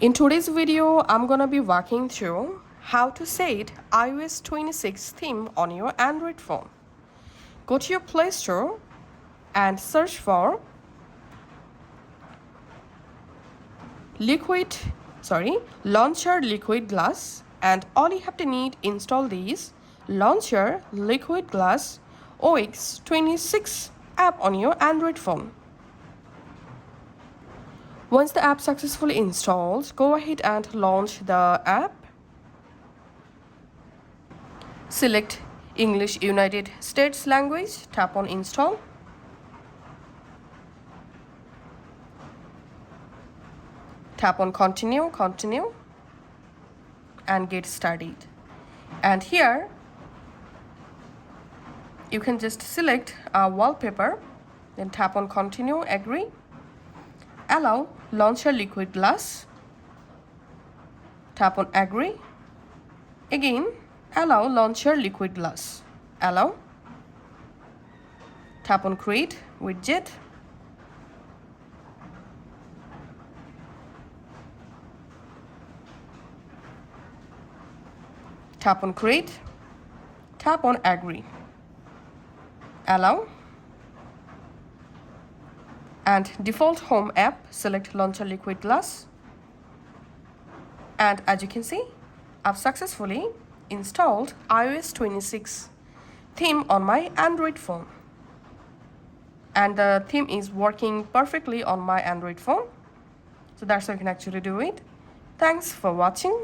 In today's video, I'm gonna be walking through how to set iOS 26 theme on your Android phone. Go to your Play Store and search for Launcher Liquid Glass, and all you have to need install this Launcher Liquid Glass OS 26 app on your Android phone. Once the app successfully installs, go ahead and launch the app. Select English United States language, tap on install. Tap on continue, and get started. And here you can just select a wallpaper, then tap on continue, agree. Allow Launcher Liquid Glass, tap on agree. Again, allow Launcher Liquid Glass, allow. Tap on create widget. Tap on create, tap on agree, allow. And default home app, select Launcher Liquid Glass. And as you can see, I've successfully installed iOS 26 theme on my Android phone. And the theme is working perfectly on my Android phone. So that's how you can actually do it. Thanks for watching.